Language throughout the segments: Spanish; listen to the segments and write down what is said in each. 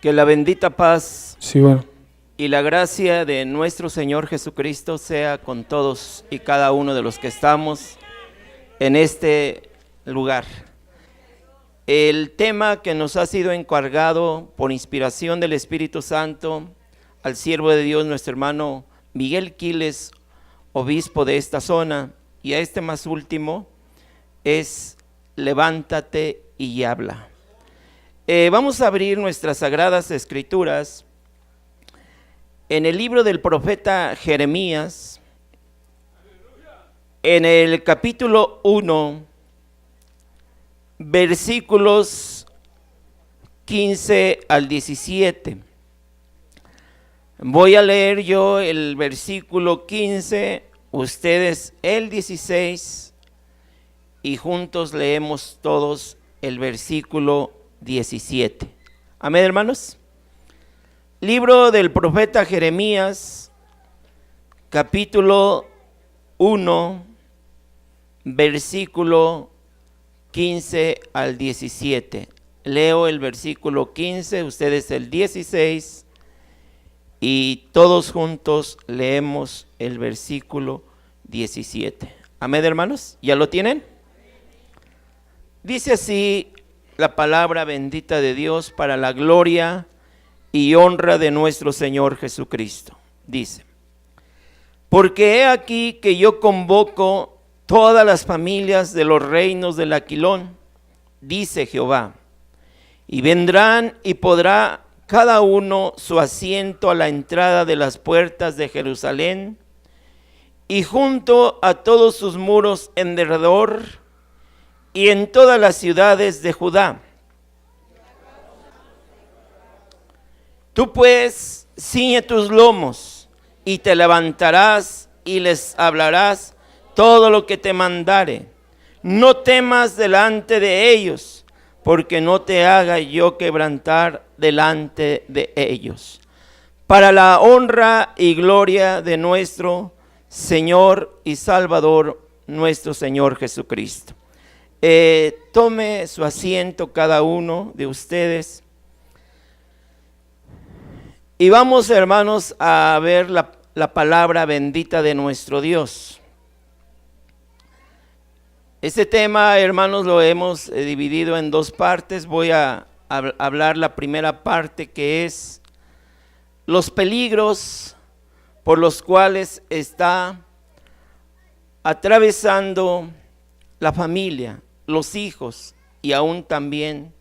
Que la bendita paz Sí, bueno. y la gracia de nuestro Señor Jesucristo sea con todos y cada uno de los que estamos en este lugar. El tema que nos ha sido encargado por inspiración del Espíritu Santo al siervo de Dios, nuestro hermano Miguel Quiles, obispo de esta zona, y a este más último, es levántate y habla. Vamos a abrir nuestras sagradas escrituras en el libro del profeta Jeremías, en el capítulo 1, versículos 15 al 17. Voy a leer yo el versículo 15, ustedes el 16, y juntos leemos todos el versículo 17. Amén, hermanos. Libro del profeta Jeremías, capítulo 1, versículo 15 al 17. Leo el versículo 15, ustedes el 16, y todos juntos leemos el versículo 17. Amén, hermanos. ¿Ya lo tienen? Dice así la palabra bendita de Dios para la gloria y honra de nuestro Señor Jesucristo. Dice: porque he aquí que yo convoco todas las familias de los reinos del Aquilón, dice Jehová, y vendrán y podrá cada uno su asiento a la entrada de las puertas de Jerusalén, y junto a todos sus muros en derredor, y en todas las ciudades de Judá. Tú pues ciñe tus lomos y te levantarás y les hablarás todo lo que te mandare. No temas delante de ellos, porque no te haga yo quebrantar delante de ellos. Para la honra y gloria de nuestro Señor y Salvador, nuestro Señor Jesucristo. Tome su asiento cada uno de ustedes. Y vamos, hermanos, a ver la palabra bendita de nuestro Dios. Este tema, hermanos, lo hemos dividido en dos partes. Voy a hablar la primera parte, que es los peligros por los cuales está atravesando la familia, los hijos y aún también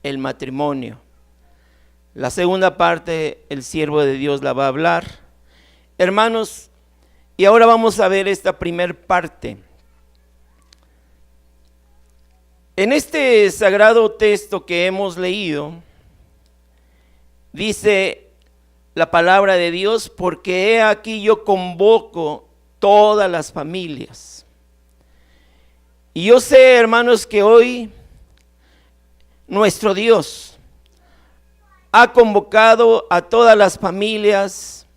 el matrimonio. La segunda parte, el siervo de Dios la va a hablar. Hermanos, y ahora vamos a ver esta primer parte. En este sagrado texto que hemos leído, dice la palabra de Dios: porque he aquí yo convoco todas las familias. Y yo sé, hermanos, que hoy nuestro Dios ha convocado a todas las familias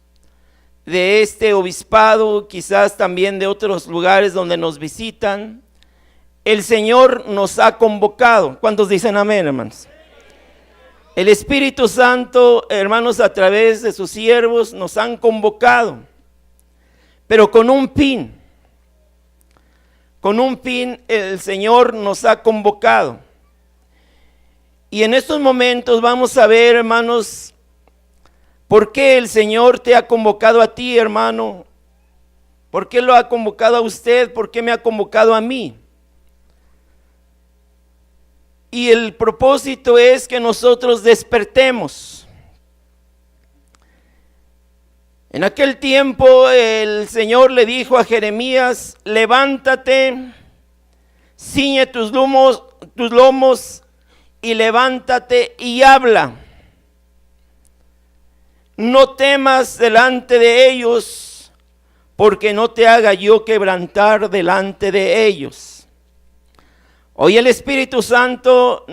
de este obispado, quizás también de otros lugares donde nos visitan. El Señor nos ha convocado. ¿Cuántos dicen amén, hermanos? El Espíritu Santo, hermanos, a través de sus siervos nos han convocado, pero con un fin. Con un fin el Señor nos ha convocado. Y en estos momentos vamos a ver, hermanos, por qué el Señor te ha convocado a ti, hermano. ¿Por qué lo ha convocado a usted? ¿Por qué me ha convocado a mí? Y el propósito es que nosotros despertemos. En aquel tiempo el Señor le dijo a Jeremías: levántate, ciñe tus lomos y levántate y habla. No temas delante de ellos, porque no te haga yo quebrantar delante de ellos. Hoy el Espíritu Santo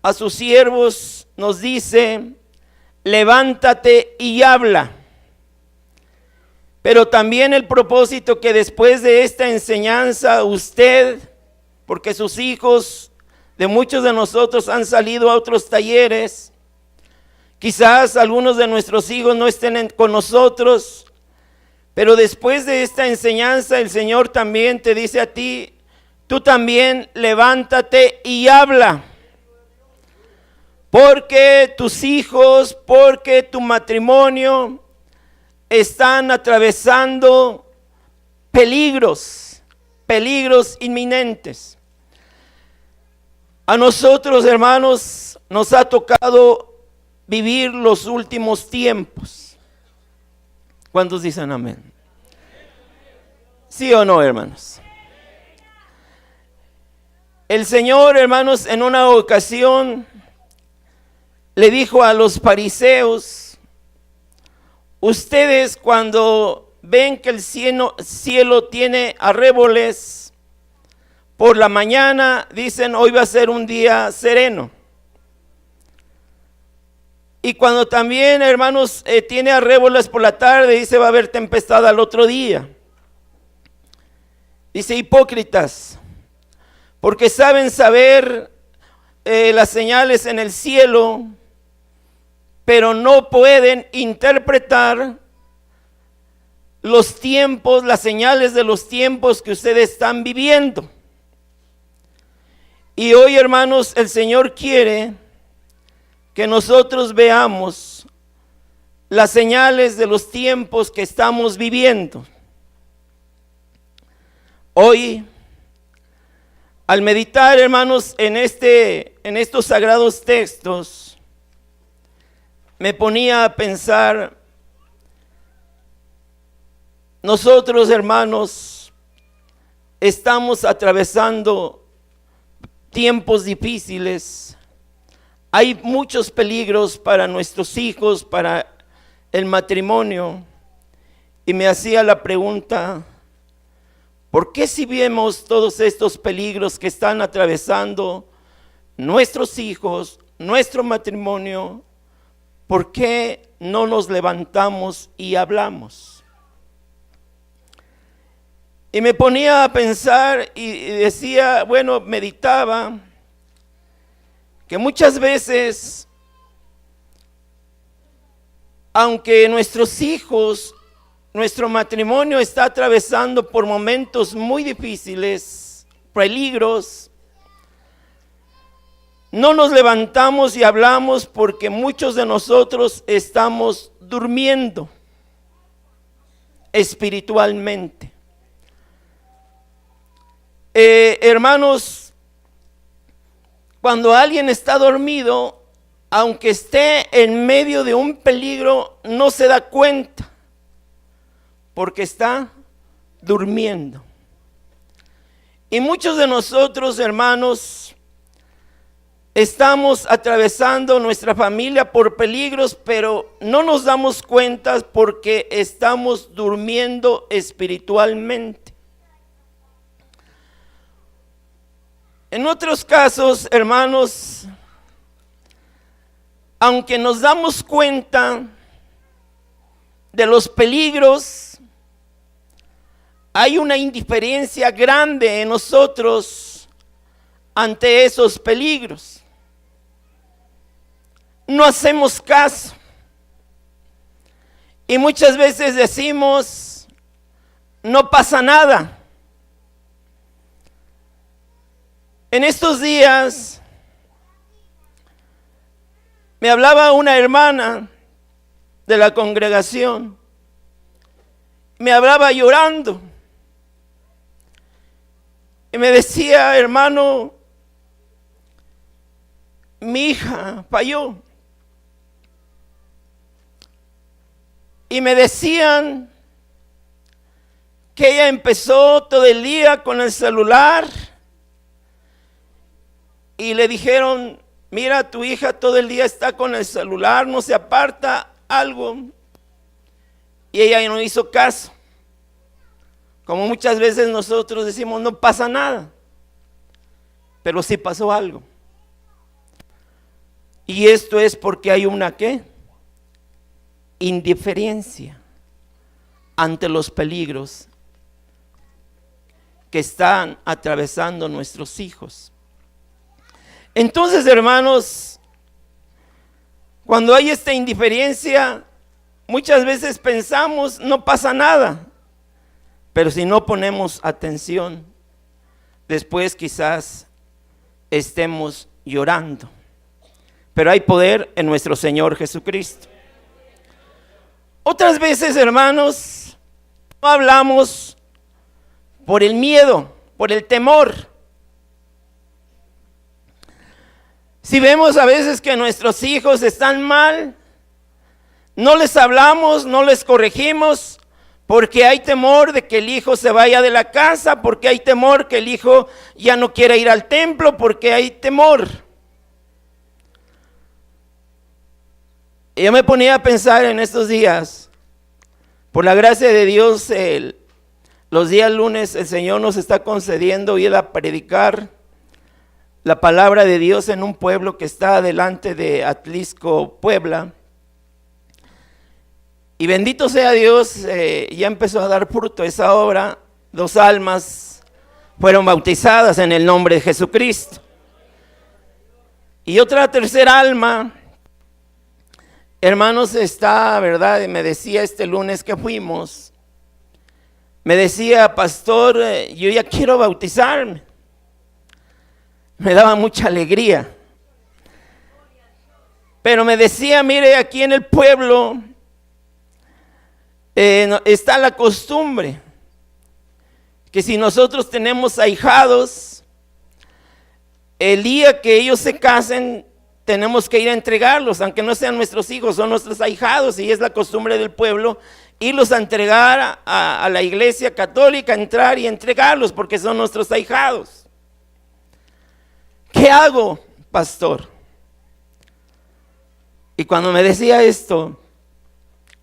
a sus siervos nos dice: levántate y habla. Pero también el propósito que después de esta enseñanza usted, porque sus hijos de muchos de nosotros han salido a otros talleres, Quizás algunos de nuestros hijos no estén con nosotros, pero después de esta enseñanza el Señor también te dice a ti, tú también levántate y habla. Porque tus hijos, porque tu matrimonio están atravesando peligros inminentes. A nosotros, hermanos, nos ha tocado vivir los últimos tiempos. ¿Cuántos dicen amén? ¿Sí o no, hermanos? El Señor, hermanos, en una ocasión le dijo a los fariseos, ustedes cuando ven que el cielo tiene arreboles, por la mañana dicen hoy va a ser un día sereno. Y cuando también, hermanos, tiene arreboles por la tarde, dice va a haber tempestad al otro día. Dice, hipócritas, porque saben saber las señales en el cielo, pero no pueden interpretar los tiempos, las señales de los tiempos que ustedes están viviendo. Y hoy, hermanos, el Señor quiere que nosotros veamos las señales de los tiempos que estamos viviendo. Hoy, al meditar, hermanos, en estos sagrados textos, me ponía a pensar, nosotros, hermanos, estamos atravesando tiempos difíciles. Hay muchos peligros para nuestros hijos, para el matrimonio. Y me hacía la pregunta, ¿por qué si vemos todos estos peligros que están atravesando nuestros hijos, nuestro matrimonio, por qué no nos levantamos y hablamos? Y me ponía a pensar y decía, bueno, meditaba, que muchas veces, aunque nuestros hijos, nuestro matrimonio está atravesando por momentos muy difíciles, peligros, no nos levantamos y hablamos porque muchos de nosotros estamos durmiendo espiritualmente. Hermanos, cuando alguien está dormido, aunque esté en medio de un peligro, no se da cuenta porque está durmiendo. Y muchos de nosotros, hermanos, estamos atravesando nuestra familia por peligros, pero no nos damos cuenta porque estamos durmiendo espiritualmente. En otros casos, hermanos, aunque nos damos cuenta de los peligros, hay una indiferencia grande en nosotros ante esos peligros. No hacemos caso. Y muchas veces decimos, no pasa nada. En estos días me hablaba una hermana de la congregación, me hablaba llorando y me decía, hermano, mi hija falló. Y me decían que ella empezó todo el día con el celular. Y le dijeron, mira, tu hija todo el día está con el celular, no se aparta algo. Y ella no hizo caso. Como muchas veces nosotros decimos, no pasa nada. Pero sí pasó algo. Y esto es porque hay una ¿qué? Indiferencia ante los peligros que están atravesando nuestros hijos. Entonces, hermanos, Cuando hay esta indiferencia, muchas veces pensamos no pasa nada, pero si no ponemos atención, después quizás estemos llorando. Pero hay poder en nuestro Señor Jesucristo. Otras veces, hermanos, no hablamos por el miedo, por el temor. Si vemos a veces que nuestros hijos están mal, no les hablamos, no les corregimos, porque hay temor de que el hijo se vaya de la casa, porque hay temor que el hijo ya no quiera ir al templo, porque hay temor. Y yo me ponía a pensar en estos días, por la gracia de Dios, los días lunes el Señor nos está concediendo ir a predicar la palabra de Dios en un pueblo que está delante de Atlisco, Puebla. Y bendito sea Dios, ya empezó a dar fruto esa obra. 2 almas fueron bautizadas en el nombre de Jesucristo. Y otra tercera alma, hermanos, está, ¿verdad? Y me decía este lunes que fuimos, me decía, pastor, yo ya quiero bautizarme. Me daba mucha alegría. Pero me decía, mire, aquí en el pueblo está la costumbre que si nosotros tenemos ahijados, el día que ellos se casen, tenemos que ir a entregarlos, aunque no sean nuestros hijos, son nuestros ahijados, y es la costumbre del pueblo, irlos a entregar a la iglesia católica, entrar y entregarlos, porque son nuestros ahijados. ¿Qué hago, pastor? Y cuando me decía esto,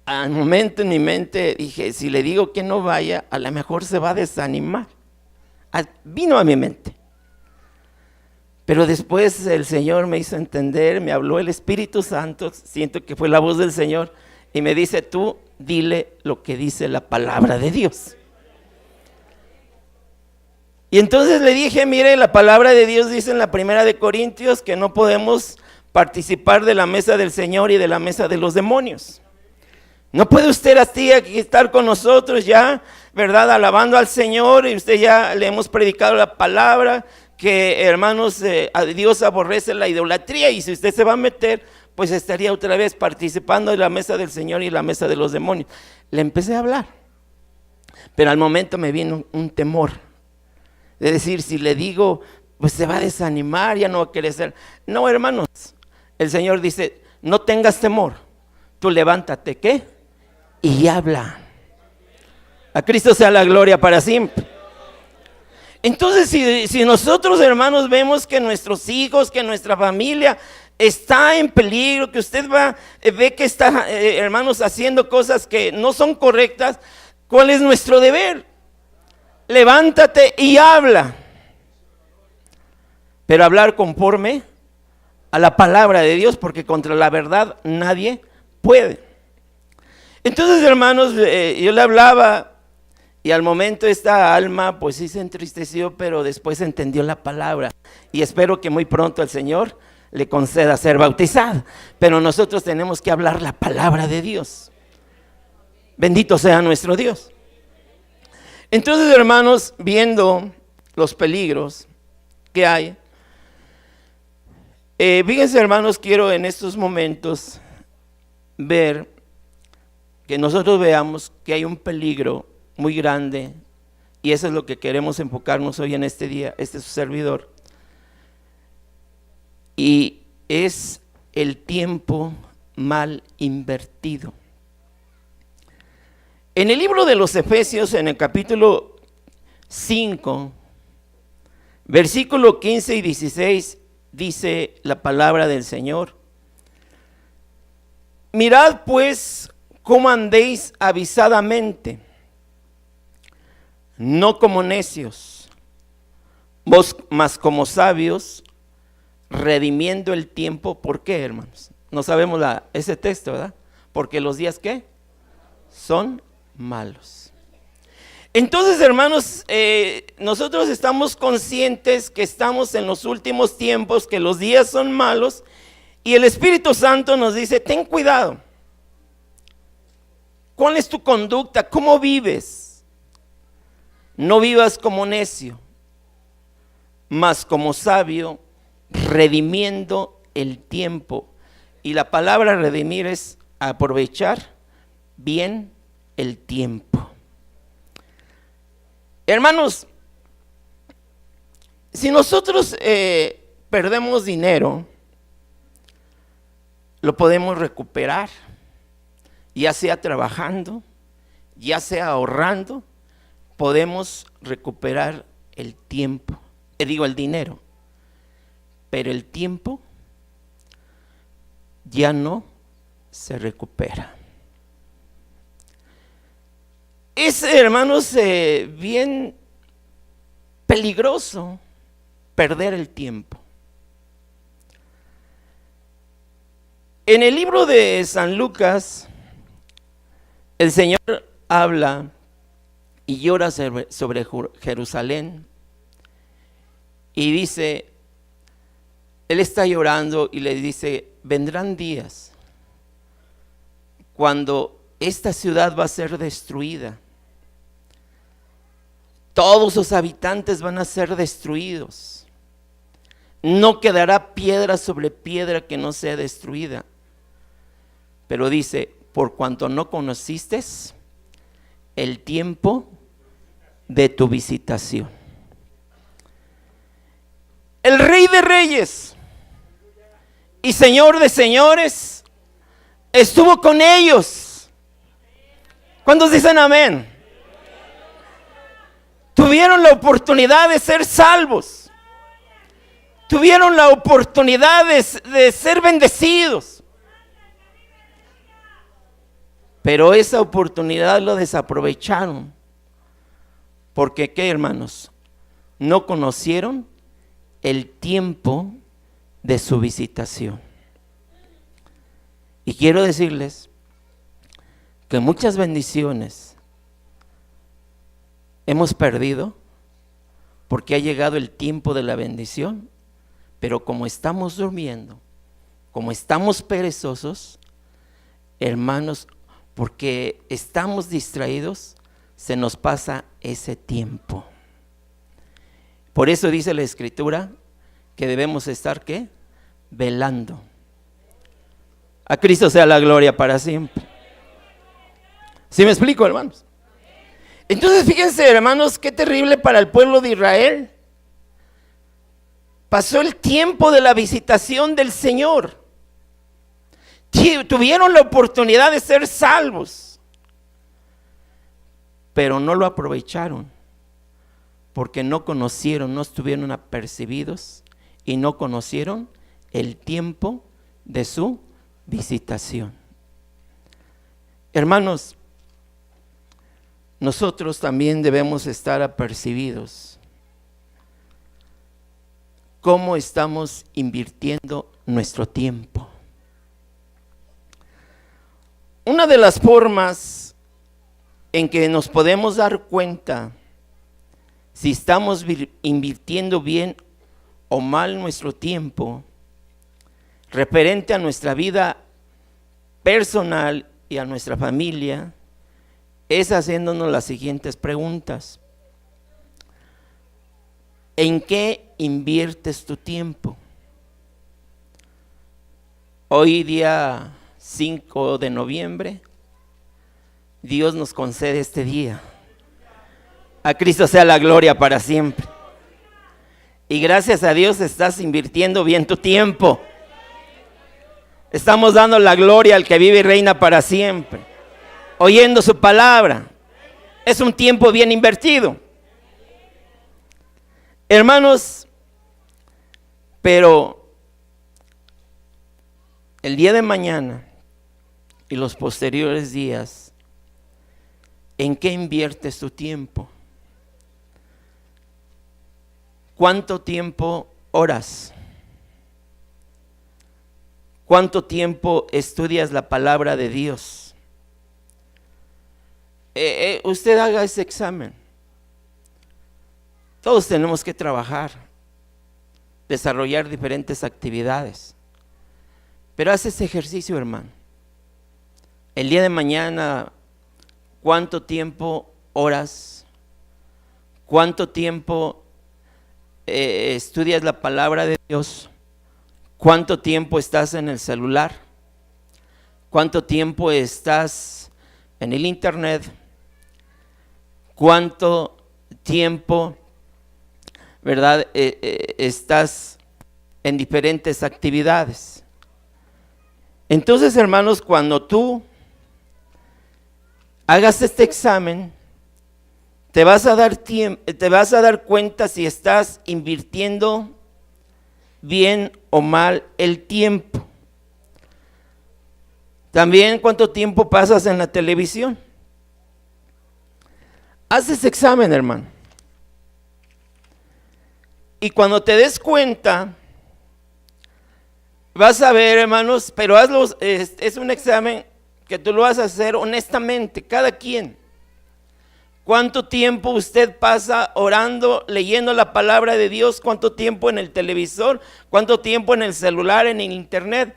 al momento en mi mente dije, si le digo que no vaya, a lo mejor se va a desanimar. Vino a mi mente. Pero después el Señor me hizo entender, me habló el Espíritu Santo, siento que fue la voz del Señor, y me dice, tú dile lo que dice la palabra de Dios. Y entonces le dije, mire, la palabra de Dios dice en la 1 Corintios que no podemos participar de la mesa del Señor y de la mesa de los demonios. No puede usted aquí estar con nosotros ya, ¿verdad? Alabando al Señor, y usted ya le hemos predicado la palabra, que hermanos, a Dios aborrece la idolatría, y si usted se va a meter, pues estaría otra vez participando de la mesa del Señor y la mesa de los demonios. Le empecé a hablar, pero al momento me vino un temor. De decir, si le digo, pues se va a desanimar, ya no va a querer ser. No, hermanos, el Señor dice, no tengas temor, tú levántate, ¿qué? Y habla. A Cristo sea la gloria para siempre. Entonces, si nosotros, hermanos, vemos que nuestros hijos, que nuestra familia está en peligro, que usted ve que está, hermanos, haciendo cosas que no son correctas, ¿cuál es nuestro deber? Levántate y habla, pero hablar conforme a la palabra de Dios, porque contra la verdad nadie puede. Entonces, hermanos, yo le hablaba, y al momento esta alma pues sí se entristeció, pero después entendió la palabra, y espero que muy pronto el Señor le conceda ser bautizada. Pero nosotros tenemos que hablar la palabra de Dios. Bendito sea nuestro Dios. Entonces, hermanos, viendo los peligros que hay, fíjense, hermanos, quiero en estos momentos ver que nosotros veamos que hay un peligro muy grande, y eso es lo que queremos enfocarnos hoy en este día, este es su servidor, y es el tiempo mal invertido. En el libro de los Efesios, en el capítulo 5, versículo 15 y 16, dice la palabra del Señor: mirad pues cómo andéis avisadamente, no como necios, mas como sabios, redimiendo el tiempo. ¿Por qué, hermanos? No sabemos ese texto, ¿verdad? Porque los días, ¿qué? Son malos. Entonces, hermanos, nosotros estamos conscientes que estamos en los últimos tiempos, que los días son malos, Y el Espíritu Santo nos dice, ten cuidado. ¿Cuál es tu conducta? ¿Cómo vives? No vivas como necio, mas como sabio, redimiendo el tiempo. Y la palabra redimir es aprovechar bien el tiempo. Hermanos, si nosotros perdemos dinero, lo podemos recuperar, ya sea trabajando, ya sea ahorrando, podemos recuperar el tiempo, el dinero, pero el tiempo ya no se recupera. Es, hermanos, bien peligroso perder el tiempo. En el libro de San Lucas, el Señor habla y llora sobre Jerusalén y dice, Él está llorando y le dice, vendrán días cuando esta ciudad va a ser destruida. Todos sus habitantes van a ser destruidos. No quedará piedra sobre piedra que no sea destruida. Pero dice, por cuanto no conociste el tiempo de tu visitación. El Rey de Reyes y Señor de Señores estuvo con ellos. ¿Cuántos dicen amén? Tuvieron la oportunidad de ser salvos. Tuvieron la oportunidad de ser bendecidos. Pero esa oportunidad lo desaprovecharon. Porque, ¿qué, hermanos? No conocieron el tiempo de su visitación. Y quiero decirles que muchas bendiciones hemos perdido porque ha llegado el tiempo de la bendición, pero como estamos durmiendo, como estamos perezosos, hermanos, porque estamos distraídos, se nos pasa ese tiempo. Por eso dice la Escritura que debemos estar, ¿qué? Velando. A Cristo sea la gloria para siempre. ¿Sí me explico, hermanos? Entonces fíjense, hermanos, qué terrible para el pueblo de Israel. Pasó el tiempo de la visitación del Señor. Tuvieron la oportunidad de ser salvos, pero no lo aprovecharon porque no conocieron, no estuvieron apercibidos y no conocieron el tiempo de su visitación. Hermanos, nosotros también debemos estar apercibidos. ¿Cómo estamos invirtiendo nuestro tiempo? Una de las formas en que nos podemos dar cuenta si estamos invirtiendo bien o mal nuestro tiempo referente a nuestra vida personal y a nuestra familia es haciéndonos las siguientes preguntas. ¿En qué inviertes tu tiempo? Hoy día 5 de noviembre, Dios nos concede este día. A Cristo sea la gloria para siempre. Y gracias a Dios estás invirtiendo bien tu tiempo. Estamos dando la gloria al que vive y reina para siempre, oyendo su palabra. Es un tiempo bien invertido, hermanos. Pero el día de mañana y los posteriores días, ¿en qué inviertes tu tiempo? ¿Cuánto tiempo oras? ¿Cuánto tiempo estudias la palabra de Dios? Usted haga ese examen. Todos tenemos que trabajar, desarrollar diferentes actividades, Pero haz ese ejercicio, hermano. El día de mañana, ¿cuánto tiempo oras? ¿Cuánto tiempo estudias la palabra de Dios? ¿Cuánto tiempo estás en el celular? ¿Cuánto tiempo estás en el internet? ¿Cuánto tiempo, verdad, estás en diferentes actividades? Entonces, hermanos, cuando tú hagas este examen, te vas a dar cuenta si estás invirtiendo bien o mal el tiempo. También cuánto tiempo pasas en la televisión. Haz ese examen, hermano. Y cuando te des cuenta, vas a ver, hermanos, pero hazlo, es un examen que tú lo vas a hacer honestamente, cada quien. ¿Cuánto tiempo usted pasa orando, leyendo la palabra de Dios? ¿Cuánto tiempo en el televisor? ¿Cuánto tiempo en el celular, en el internet?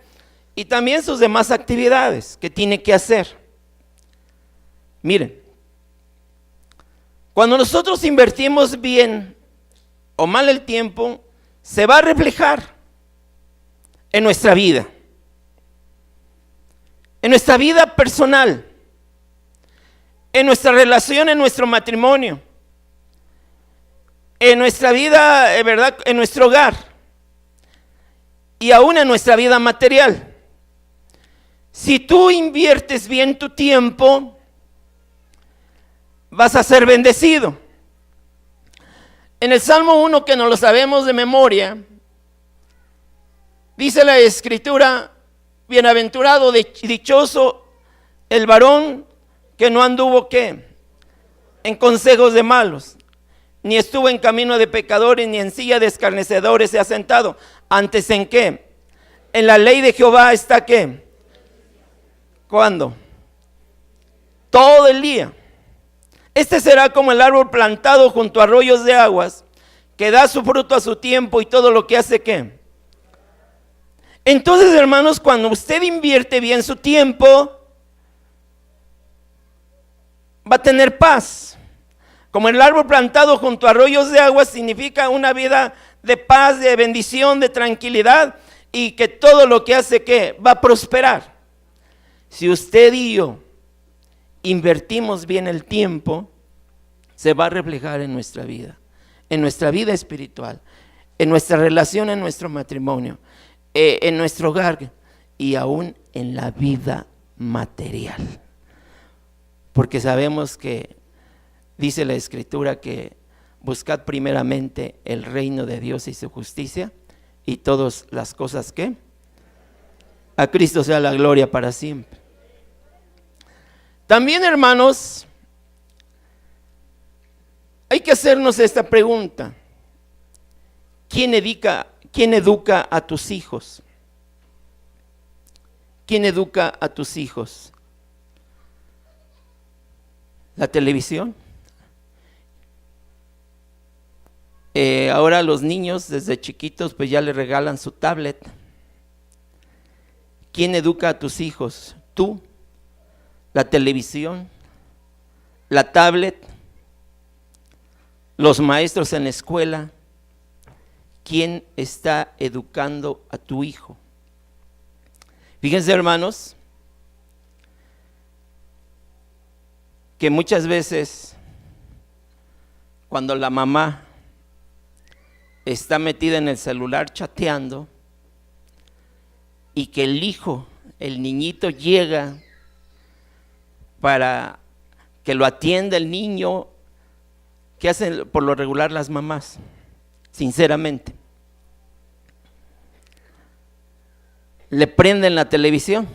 Y también sus demás actividades que tiene que hacer. Miren, cuando nosotros invertimos bien o mal el tiempo, se va a reflejar en nuestra vida personal, en nuestra relación, en nuestro matrimonio, en nuestra vida, ¿verdad?, en nuestro hogar y aún en nuestra vida material. Si tú inviertes bien tu tiempo, vas a ser bendecido. En el Salmo 1, que nos lo sabemos de memoria, dice la Escritura: bienaventurado, dichoso el varón que no anduvo, ¿qué?, en consejos de malos, ni estuvo en camino de pecadores, ni en silla de escarnecedores se ha sentado. Antes, ¿en qué? En la ley de Jehová está, ¿qué? ¿Cuándo? Todo el día. Este será como el árbol plantado junto a arroyos de aguas, que da su fruto a su tiempo, y todo lo que hace, ¿qué? Entonces, hermanos, cuando usted invierte bien su tiempo, va a tener paz. Como el árbol plantado junto a arroyos de aguas, significa una vida de paz, de bendición, de tranquilidad, y que todo lo que hace, ¿qué? Va a prosperar. Si usted y yo invertimos bien el tiempo, se va a reflejar en nuestra vida espiritual, en nuestra relación, en nuestro matrimonio, en nuestro hogar y aún en la vida material. Porque sabemos que dice la Escritura que buscad primeramente el reino de Dios y su justicia, y todas las cosas, ¿qué? A Cristo sea la gloria para siempre. También, hermanos, hay que hacernos esta pregunta: ¿quién educa a tus hijos? ¿Quién educa a tus hijos? ¿La televisión? Ahora los niños desde chiquitos pues ya le regalan su tablet. ¿Quién educa a tus hijos? ¿Tú? ¿La televisión? ¿La tablet? ¿Los maestros en la escuela? ¿Quién está educando a tu hijo? Fíjense, hermanos, que muchas veces cuando la mamá está metida en el celular chateando y que el hijo, el niñito, llega para que lo atienda el niño, ¿qué hacen por lo regular las mamás? Sinceramente, le prenden la televisión,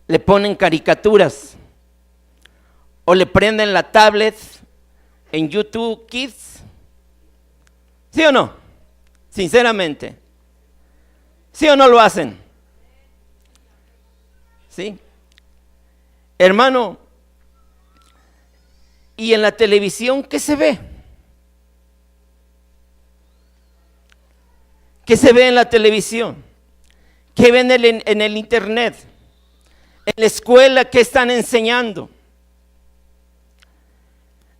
le ponen caricaturas o le prenden la tablet en YouTube Kids. ¿Sí o no? Sinceramente, ¿sí o no lo hacen? ¿Sí? Hermano, ¿y en la televisión qué se ve? ¿Qué se ve en la televisión? ¿Qué ven en el internet? En la escuela, ¿qué están enseñando?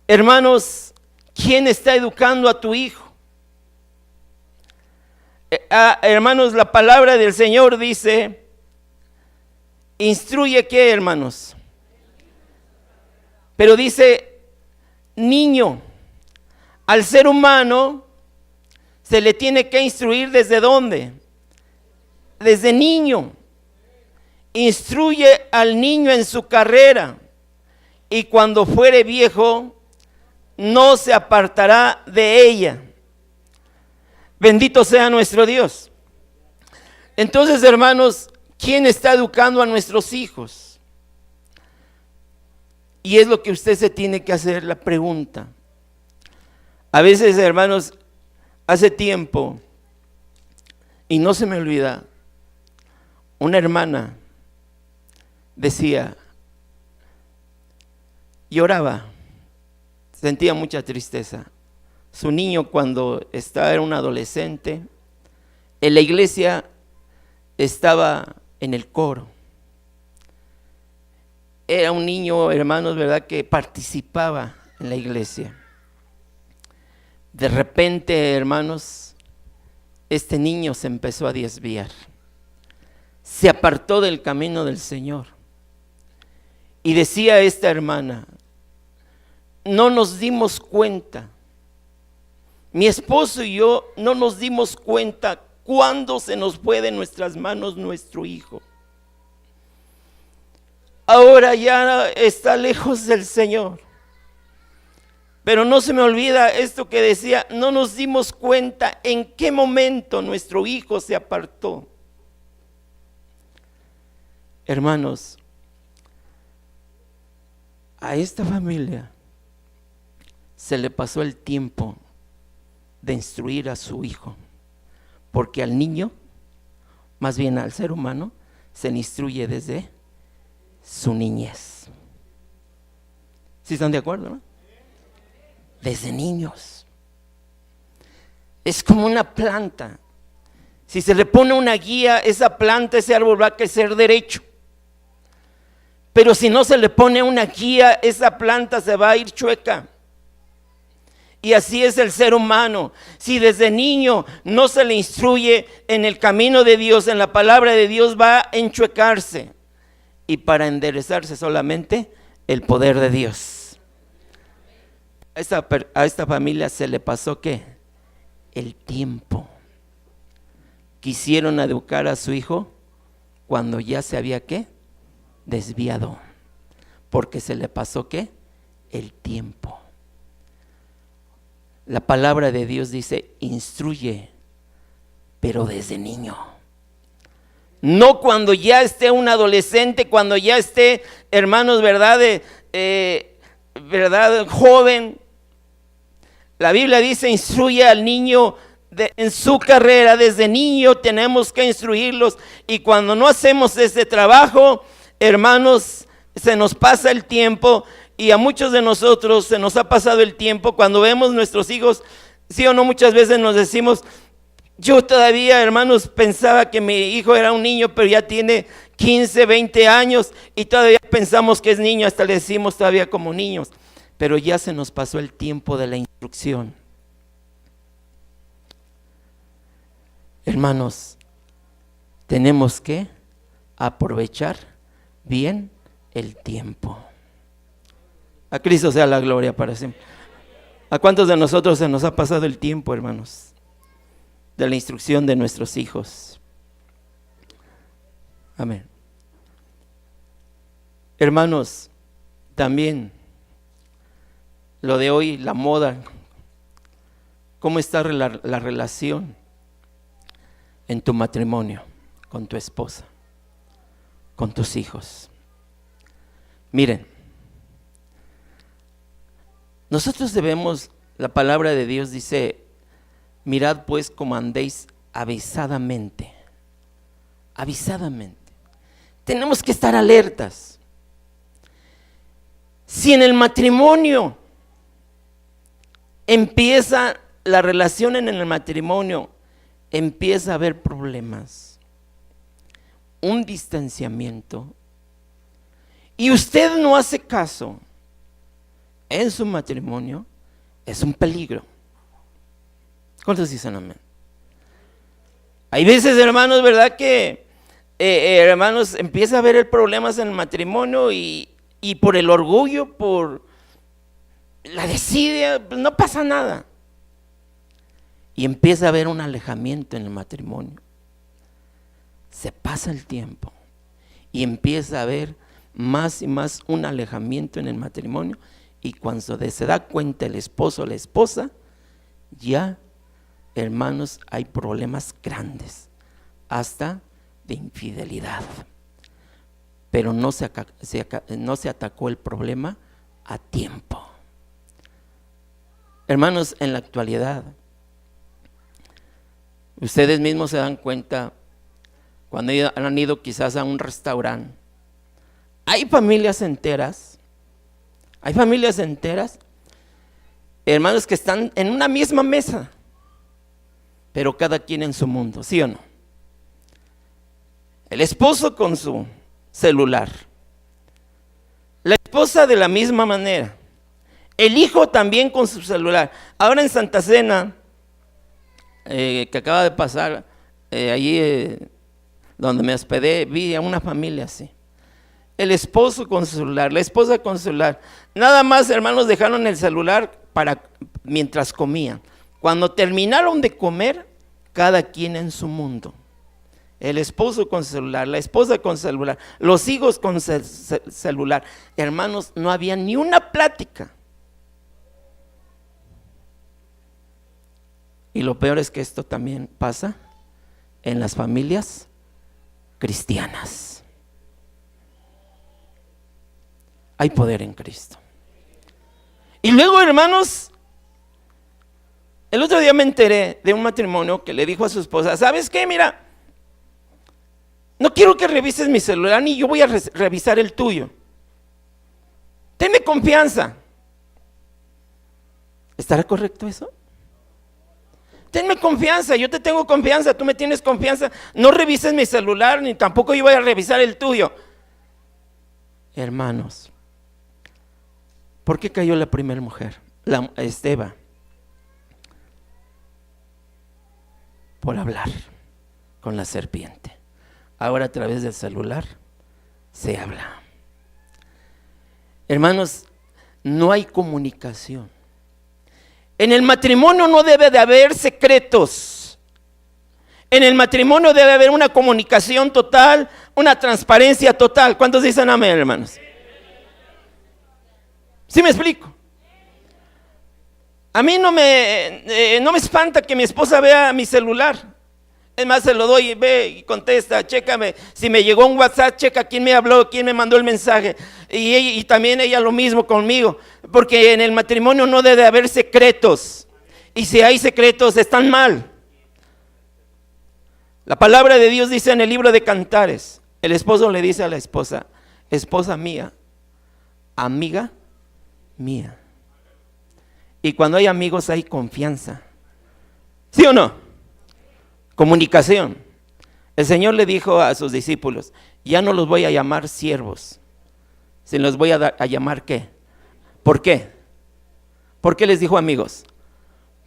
Hermanos, ¿quién está educando a tu hijo? Hermanos, la palabra del Señor dice, instruye ¿qué, hermanos? Pero dice, niño, al ser humano se le tiene que instruir ¿desde dónde? Desde niño. Instruye al niño en su carrera, y cuando fuere viejo no se apartará de ella. Bendito sea nuestro Dios. Entonces, hermanos, ¿quién está educando a nuestros hijos? Y es lo que usted se tiene que hacer la pregunta. A veces, hermanos, hace tiempo, y no se me olvida, una hermana decía, lloraba, sentía mucha tristeza. Su niño, cuando era un adolescente, en la iglesia estaba en el coro. Era un niño, hermanos, ¿verdad?, que participaba en la iglesia. De repente, hermanos, este niño se empezó a desviar. Se apartó del camino del Señor. Y decía esta hermana, no nos dimos cuenta, mi esposo y yo no nos dimos cuenta cuándo se nos fue de nuestras manos nuestro hijo. Ahora ya está lejos del Señor. Pero no se me olvida esto que decía, no nos dimos cuenta en qué momento nuestro hijo se apartó. Hermanos, a esta familia se le pasó el tiempo de instruir a su hijo, porque al niño, más bien al ser humano, se le instruye desde su niñez. ¿Sí están de acuerdo, no? Desde niños. Es como una planta. Si se le pone una guía, esa planta, ese árbol va a crecer derecho. Pero si no se le pone una guía, esa planta se va a ir chueca. Y así es el ser humano. Si desde niño no se le instruye en el camino de Dios, en la palabra de Dios, va a enchuecarse. Y para enderezarse solamente el poder de Dios. A esta familia se le pasó ¿qué? El tiempo. Quisieron educar a su hijo cuando ya se había ¿qué? Desviado. Porque se le pasó ¿qué? El tiempo. La palabra de Dios dice, instruye, pero desde niño. No cuando ya esté un adolescente, cuando ya esté, hermanos, ¿verdad? ¿Verdad? Joven. La Biblia dice, instruye al niño en su carrera. Desde niño tenemos que instruirlos. Y cuando no hacemos ese trabajo, hermanos, se nos pasa el tiempo. Y a muchos de nosotros se nos ha pasado el tiempo cuando vemos nuestros hijos, sí o no, muchas veces nos decimos, yo todavía, hermanos, pensaba que mi hijo era un niño, pero ya tiene 15, 20 años y todavía pensamos que es niño, hasta le decimos todavía como niños, pero ya se nos pasó el tiempo de la instrucción. Hermanos, tenemos que aprovechar bien el tiempo. A Cristo sea la gloria para siempre. ¿A cuántos de nosotros se nos ha pasado el tiempo, hermanos, de la instrucción de nuestros hijos? Amén. Hermanos, también lo de hoy, la moda, ¿cómo está la relación en tu matrimonio, con tu esposa, con tus hijos? Miren, nosotros debemos, la palabra de Dios dice, mirad pues cómo andéis avisadamente. Avisadamente. Tenemos que estar alertas. Si en el matrimonio empieza la relación, en el matrimonio empieza a haber problemas, un distanciamiento y usted no hace caso en su matrimonio, es un peligro. ¿Cuántos dicen amén? Hay veces, hermanos, ¿verdad? Que, hermanos, empieza a haber problemas en el matrimonio y por el orgullo, por la desidia, pues no pasa nada. Y empieza a haber un alejamiento en el matrimonio. Se pasa el tiempo y empieza a haber más y más un alejamiento en el matrimonio, y cuando se da cuenta el esposo o la esposa, ya, hermanos, hay problemas grandes, hasta de infidelidad. Pero no se atacó el problema a tiempo. Hermanos, en la actualidad, ustedes mismos se dan cuenta cuando han ido quizás a un restaurante. Hay familias enteras, hermanos, que están en una misma mesa, pero cada quien en su mundo, ¿sí o no? El esposo con su celular, la esposa de la misma manera, el hijo también con su celular. Ahora en Santa Cena, que acaba de pasar, allí donde me hospedé, vi a una familia así. El esposo con su celular, la esposa con su celular. Nada más, hermanos, dejaron el celular mientras comían. Cuando terminaron de comer, cada quien en su mundo. El esposo con celular, la esposa con celular, los hijos con celular. Hermanos, no había ni una plática. Y lo peor es que esto también pasa en las familias cristianas. Hay poder en Cristo. Y luego, hermanos, el otro día me enteré de un matrimonio que le dijo a su esposa: ¿sabes qué? Mira, no quiero que revises mi celular, ni yo voy a revisar el tuyo. Tenme confianza. ¿Estará correcto eso? Tenme confianza, yo te tengo confianza, tú me tienes confianza. No revises mi celular, ni tampoco yo voy a revisar el tuyo. Hermanos, ¿por qué cayó la primera mujer? Eva. Por hablar con la serpiente. Ahora a través del celular se habla. Hermanos, no hay comunicación. En el matrimonio no debe de haber secretos. En el matrimonio debe haber una comunicación total, una transparencia total. ¿Cuántos dicen amén, hermanos? ¿Sí me explico? A mí no me espanta que mi esposa vea mi celular. Es más, se lo doy, ve y contesta, chécame. Si me llegó un WhatsApp, checa quién me habló, quién me mandó el mensaje. Y también ella lo mismo conmigo. Porque en el matrimonio no debe haber secretos. Y si hay secretos, están mal. La palabra de Dios dice en el libro de Cantares, el esposo le dice a la esposa: esposa mía, amiga mía. Y cuando hay amigos hay confianza. ¿Sí o no? Comunicación. El Señor le dijo a sus discípulos: ya no los voy a llamar siervos, sino los voy a llamar ¿qué? ¿Por qué? ¿Por qué les dijo amigos?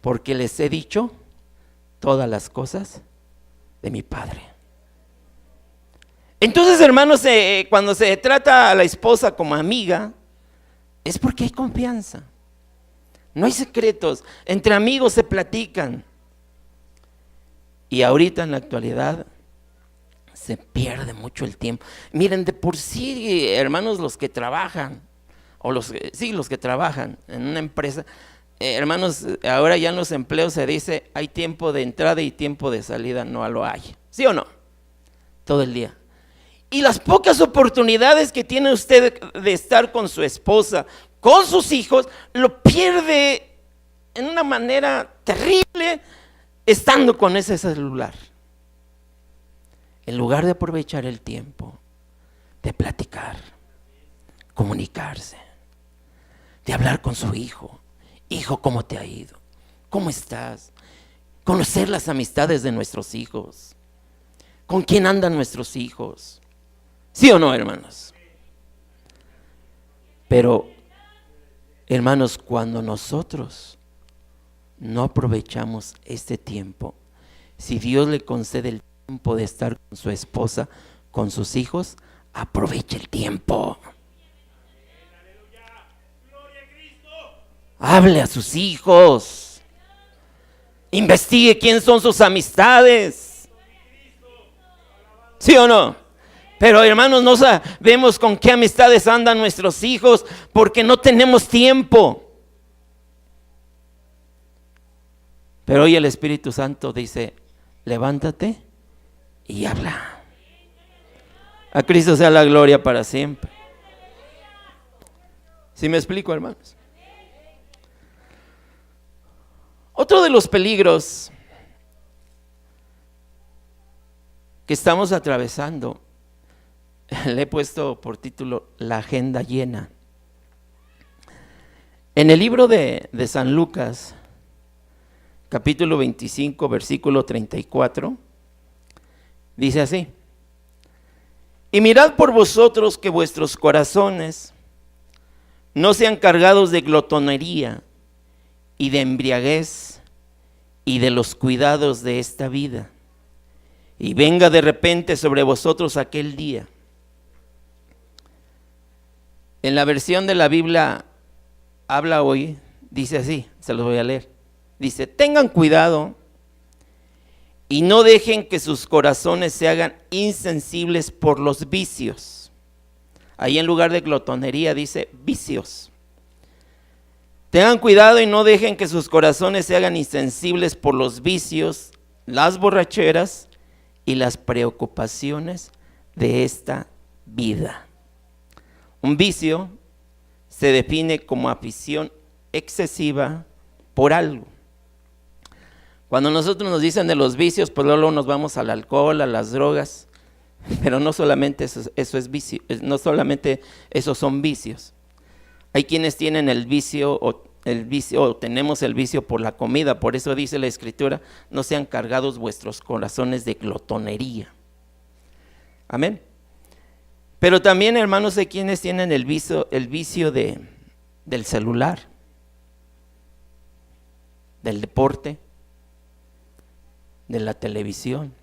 Porque les he dicho todas las cosas de mi Padre. Entonces, hermanos, cuando se trata a la esposa como amiga, es porque hay confianza. No hay secretos, entre amigos se platican. Y ahorita en la actualidad se pierde mucho el tiempo. Miren, de por sí, hermanos, los que trabajan, los que trabajan en una empresa, hermanos, ahora ya en los empleos se dice: hay tiempo de entrada y tiempo de salida. No lo hay, ¿sí o no? Todo el día. Y las pocas oportunidades que tiene usted de estar con su esposa, con sus hijos, lo pierde en una manera terrible estando con ese celular. En lugar de aprovechar el tiempo de platicar, comunicarse, de hablar con su hijo: hijo, ¿cómo te ha ido? ¿Cómo estás? Conocer las amistades de nuestros hijos. ¿Con quién andan nuestros hijos? ¿Sí o no, hermanos? Pero, hermanos, cuando nosotros no aprovechamos este tiempo, si Dios le concede el tiempo de estar con su esposa, con sus hijos, aproveche el tiempo. Hable a sus hijos. Investigue quién son sus amistades. ¿Sí o no? Pero hermanos, no sabemos con qué amistades andan nuestros hijos porque no tenemos tiempo. Pero hoy el Espíritu Santo dice, levántate y habla. A Cristo sea la gloria para siempre. ¿Sí me explico, hermanos? Otro de los peligros que estamos atravesando, le he puesto por título la agenda llena. En el libro de San Lucas, capítulo 25, versículo 34, dice así: y mirad por vosotros que vuestros corazones no sean cargados de glotonería y de embriaguez y de los cuidados de esta vida, y venga de repente sobre vosotros aquel día. En la versión de la Biblia habla hoy, dice así, se los voy a leer. Dice, tengan cuidado y no dejen que sus corazones se hagan insensibles por los vicios. Ahí en lugar de glotonería dice vicios. Tengan cuidado y no dejen que sus corazones se hagan insensibles por los vicios, las borracheras y las preocupaciones de esta vida. Un vicio se define como afición excesiva por algo. Cuando nosotros nos dicen de los vicios, pues luego nos vamos al alcohol, a las drogas, pero no solamente eso es vicio, no solamente esos son vicios. Hay quienes tienen el vicio o tenemos el vicio por la comida, por eso dice la Escritura, no sean cargados vuestros corazones de glotonería. Amén. Pero también, hermanos, hay quienes tienen el vicio del celular, del deporte, de la televisión.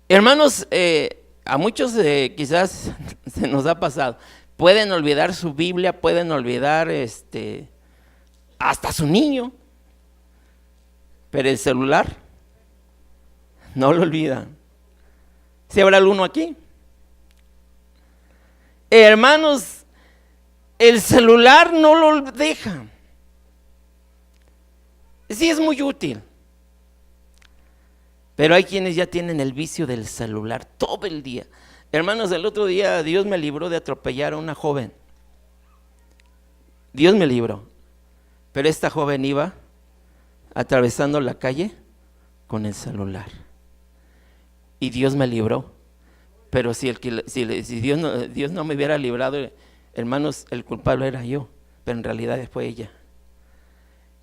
Hermanos, a muchos quizás se nos ha pasado, pueden olvidar su Biblia, pueden olvidar hasta su niño, pero el celular no lo olvidan. ¿Sí habrá alguno aquí? Hermanos, el celular no lo deja. Sí es muy útil, pero hay quienes ya tienen el vicio del celular todo el día. Hermanos, el otro día Dios me libró de atropellar a una joven. Dios me libró. Pero esta joven iba atravesando la calle con el celular. Y Dios me libró. Pero si Dios no me hubiera librado, hermanos, el culpable era yo. Pero en realidad fue ella.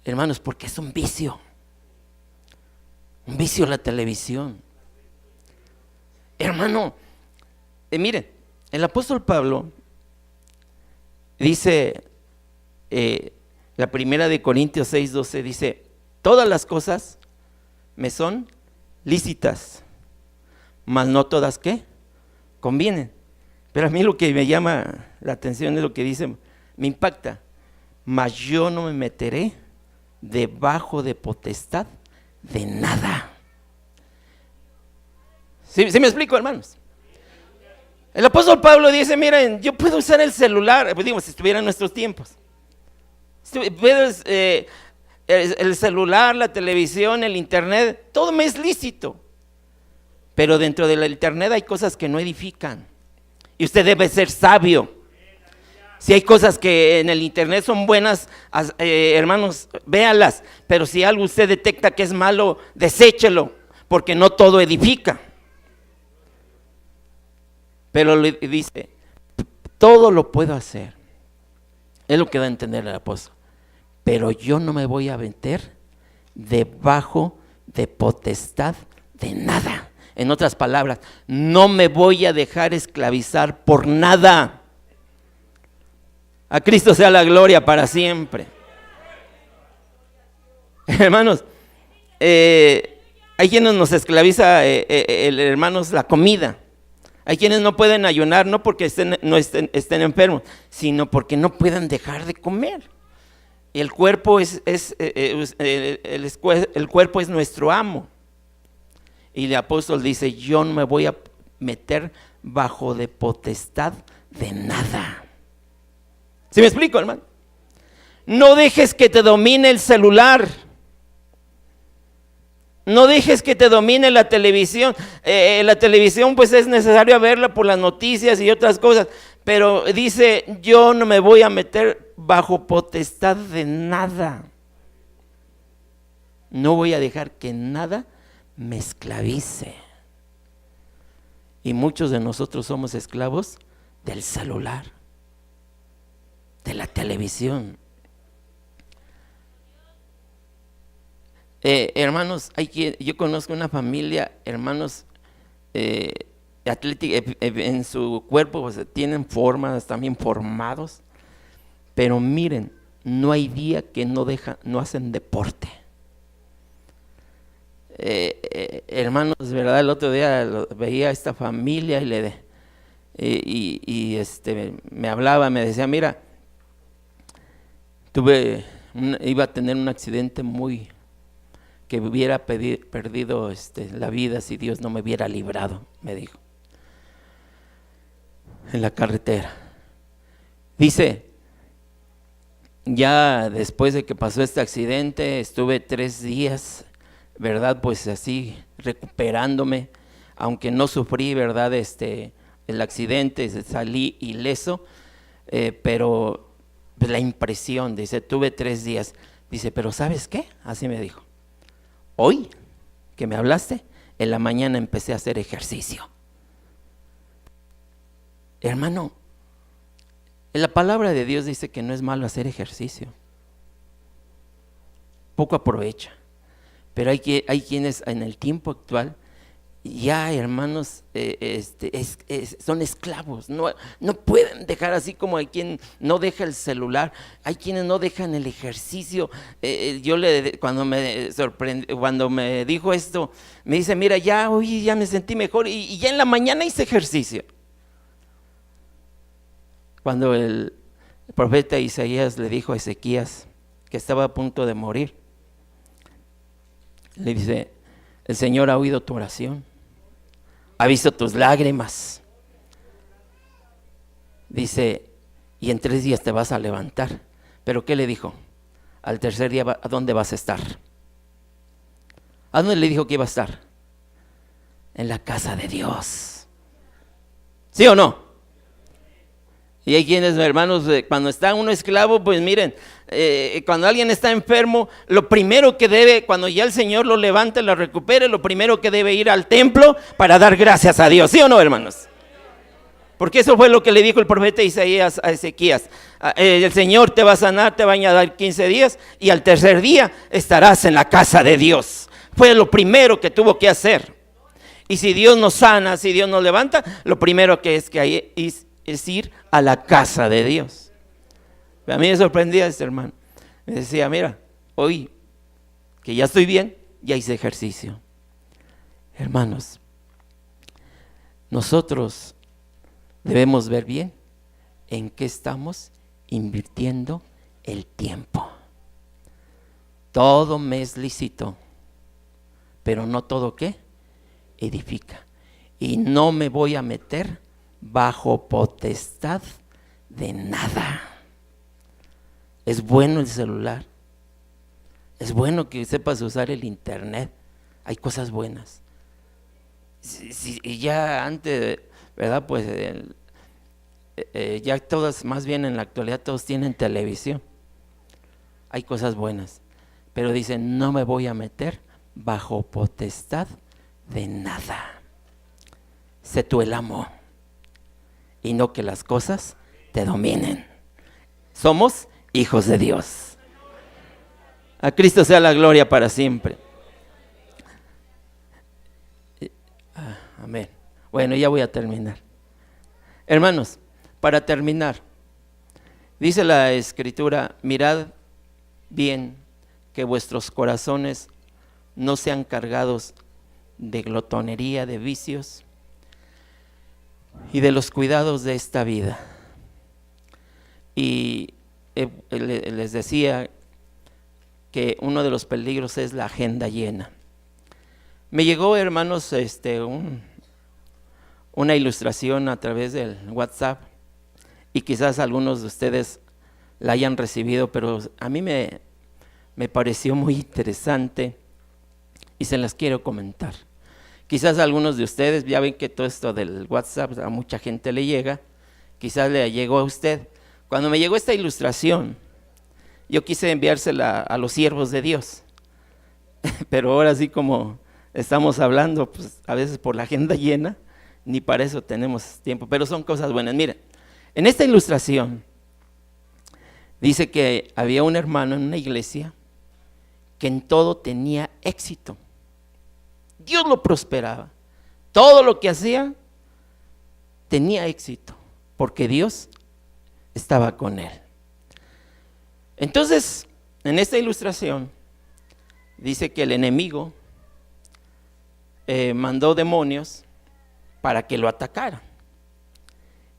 Hermanos, porque es un vicio. Un vicio la televisión. Hermano, miren, el apóstol Pablo dice, la primera de Corintios 6:12 dice, todas las cosas me son lícitas, mas no todas, ¿qué? Convienen. Pero a mí lo que me llama la atención es lo que dice, me impacta, mas yo no me meteré debajo de potestad de nada. ¿Sí me explico, hermanos? El apóstol Pablo dice, miren, yo puedo usar el celular, pues digo, si estuviera en nuestros tiempos. El celular, la televisión, el internet, todo me es lícito. Pero dentro del internet hay cosas que no edifican. Y usted debe ser sabio. Si hay cosas que en el internet son buenas, hermanos, véalas. Pero si algo usted detecta que es malo, deséchelo, porque no todo edifica. Pero le dice, todo lo puedo hacer. Es lo que da a entender el apóstol. Pero yo no me voy a meter debajo de potestad de nada. En otras palabras, no me voy a dejar esclavizar por nada. A Cristo sea la gloria para siempre. Hermanos, hay quienes nos esclaviza, hermanos, la comida. Hay quienes no pueden ayunar, no porque estén enfermos, sino porque no pueden dejar de comer. El cuerpo el cuerpo es nuestro amo. Y el apóstol dice, yo no me voy a meter bajo de potestad de nada. ¿Sí me explico, hermano? No dejes que te domine el celular. No dejes que te domine la televisión. La televisión pues es necesario verla por las noticias y otras cosas. Pero dice, yo no me voy a meter bajo potestad de nada. No voy a dejar que nada me esclavice. Y muchos de nosotros somos esclavos del celular, de la televisión. Hermanos, yo conozco una familia, hermanos, atlética, en su cuerpo pues, tienen formas, también formados, pero miren, no hay día que no hacen deporte. Hermanos, verdad, el otro día veía a esta familia y me hablaba, me decía, mira, iba a tener un accidente que hubiera perdido la vida si Dios no me hubiera librado, me dijo, en la carretera. Dice, ya después de que pasó este accidente, estuve 3 días, verdad, pues así recuperándome, aunque no sufrí, verdad, el accidente, salí ileso, pero pues, la impresión, dice, tuve 3 días, dice, pero ¿sabes qué? Así me dijo. Hoy que me hablaste, en la mañana empecé a hacer ejercicio. Hermano, la palabra de Dios dice que no es malo hacer ejercicio. Poco aprovecha. Pero hay quienes en el tiempo actual, ya hermanos, son esclavos, no pueden dejar, así como hay quien no deja el celular, hay quienes no dejan el ejercicio. Cuando me dijo esto, me dice, mira, hoy ya me sentí mejor y ya en la mañana hice ejercicio. Cuando el profeta Isaías le dijo a Ezequías que estaba a punto de morir, le dice, el Señor ha oído tu oración, ha visto tus lágrimas. Dice, y en 3 días te vas a levantar. ¿Pero qué le dijo? Al tercer día, ¿a dónde vas a estar? ¿A dónde le dijo que iba a estar? En la casa de Dios. ¿Sí o no? Y hay quienes, hermanos, cuando está uno esclavo, pues miren, cuando alguien está enfermo, lo primero que debe, cuando ya el Señor lo levante, lo recupere, lo primero que debe ir al templo para dar gracias a Dios, ¿sí o no, hermanos? Porque eso fue lo que le dijo el profeta Isaías a Ezequías. El Señor te va a sanar, te va a añadir 15 días y al tercer día estarás en la casa de Dios. Fue lo primero que tuvo que hacer. Y si Dios nos sana, si Dios nos levanta, lo primero que es ir a la casa de Dios. A mí me sorprendía este hermano. Me decía, mira, hoy que ya estoy bien, ya hice ejercicio. Hermanos, nosotros debemos ver bien en qué estamos invirtiendo el tiempo. Todo me es lícito, pero no todo ¿qué? Edifica. Y no me voy a meter bajo potestad de nada. Es bueno el celular, es bueno que sepas usar el internet, hay cosas buenas. Y ya antes, ¿verdad? Pues ya todas, más bien en la actualidad todos tienen televisión, hay cosas buenas, pero dicen, no me voy a meter bajo potestad de nada. Sé tú el amo y no que las cosas te dominen. Somos hijos de Dios. A Cristo sea la gloria para siempre. Amén. Bueno, ya voy a terminar. Hermanos, para terminar, dice la Escritura: mirad bien que vuestros corazones no sean cargados de glotonería, de vicios y de los cuidados de esta vida. Y les decía que uno de los peligros es la agenda llena. Me llegó, hermanos, una ilustración a través del WhatsApp, y quizás algunos de ustedes la hayan recibido, pero a mí me pareció muy interesante y se las quiero comentar. Quizás algunos de ustedes, ya ven que todo esto del WhatsApp a mucha gente le llega, quizás le llegó a usted. Cuando me llegó esta ilustración, yo quise enviársela a los siervos de Dios, pero ahora sí, como estamos hablando, pues a veces por la agenda llena, ni para eso tenemos tiempo, pero son cosas buenas. Miren, en esta ilustración dice que había un hermano en una iglesia que en todo tenía éxito. Dios lo prosperaba. Todo lo que hacía tenía éxito, porque Dios estaba con él. Entonces, en esta ilustración dice que el enemigo mandó demonios para que lo atacaran.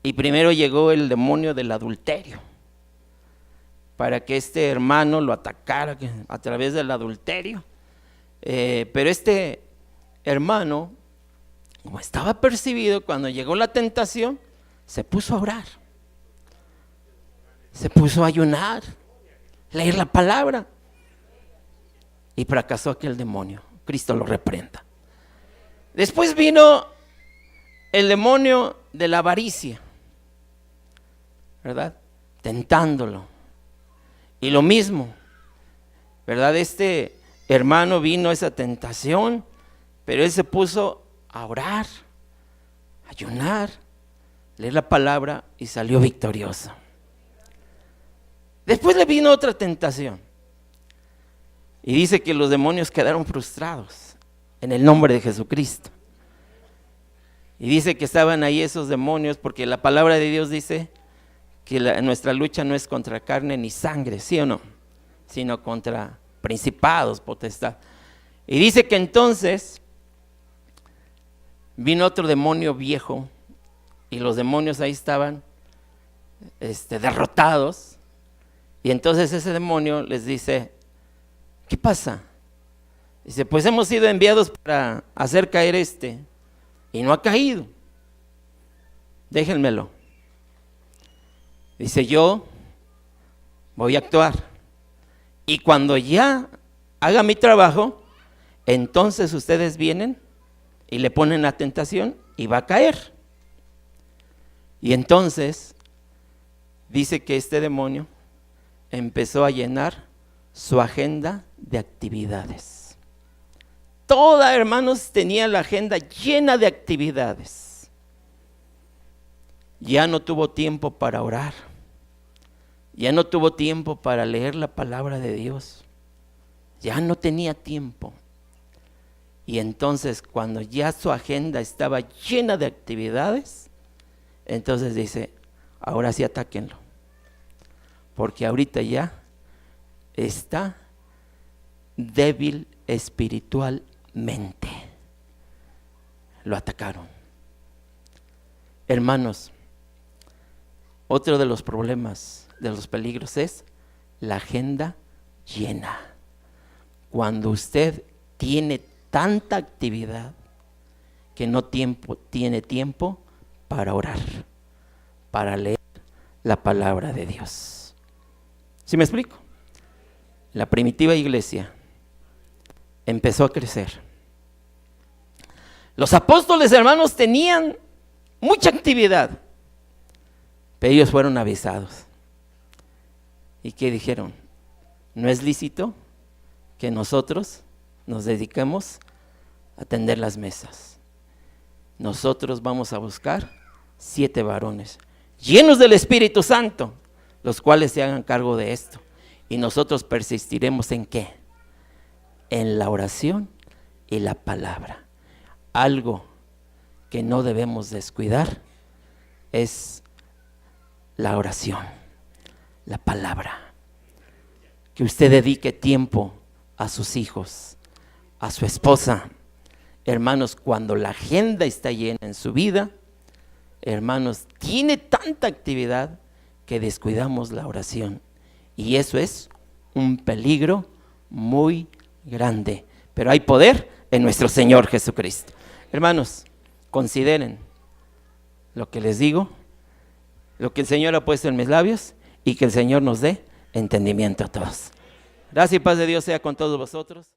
Y primero llegó el demonio del adulterio, para que este hermano lo atacara a través del adulterio. Pero este hermano, como estaba percibido, cuando llegó la tentación, se puso a orar, se puso a ayunar, leer la palabra, y fracasó aquel demonio. Cristo lo reprenda. Después vino el demonio de la avaricia, ¿verdad? Tentándolo. Y lo mismo, ¿verdad? Este hermano vino a esa tentación, pero él se puso a orar, a ayunar, leer la palabra, y salió victorioso. Después le vino otra tentación, y dice que los demonios quedaron frustrados en el nombre de Jesucristo. Y dice que estaban ahí esos demonios, porque la palabra de Dios dice que nuestra lucha no es contra carne ni sangre, ¿sí o no? Sino contra principados, potestad. Y dice que entonces vino otro demonio viejo, y los demonios ahí estaban derrotados. Y entonces ese demonio les dice: ¿qué pasa? Dice: pues hemos sido enviados para hacer caer y no ha caído, déjenmelo. Dice: yo voy a actuar, y cuando ya haga mi trabajo, entonces ustedes vienen y le ponen la tentación y va a caer. Y entonces dice que este demonio empezó a llenar su agenda de actividades. Toda, hermanos, tenía la agenda llena de actividades. Ya no tuvo tiempo para orar, ya no tuvo tiempo para leer la palabra de Dios, ya no tenía tiempo. Y entonces, cuando ya su agenda estaba llena de actividades, entonces dice: ahora sí atáquenlo, porque ahorita ya está débil espiritualmente. Lo atacaron. Hermanos, otro de los problemas, de los peligros, es la agenda llena. Cuando usted tiene tanta actividad que no tiene tiempo para orar, para leer la palabra de Dios. ¿Sí me explico? La primitiva iglesia empezó a crecer. Los apóstoles, hermanos, tenían mucha actividad, pero ellos fueron avisados. ¿Y qué dijeron? No es lícito que nosotros nos dediquemos a tender las mesas. Nosotros vamos a buscar 7 varones llenos del Espíritu Santo, los cuales se hagan cargo de esto. Y nosotros persistiremos ¿en qué? En la oración y la palabra. Algo que no debemos descuidar es la oración, la palabra. Que usted dedique tiempo a sus hijos, a su esposa. Hermanos, cuando la agenda está llena en su vida, hermanos, tiene tanta actividad que descuidamos la oración. Y eso es un peligro muy grande. Pero hay poder en nuestro Señor Jesucristo. Hermanos, consideren lo que les digo, lo que el Señor ha puesto en mis labios, y que el Señor nos dé entendimiento a todos. Gracia y paz de Dios sea con todos vosotros.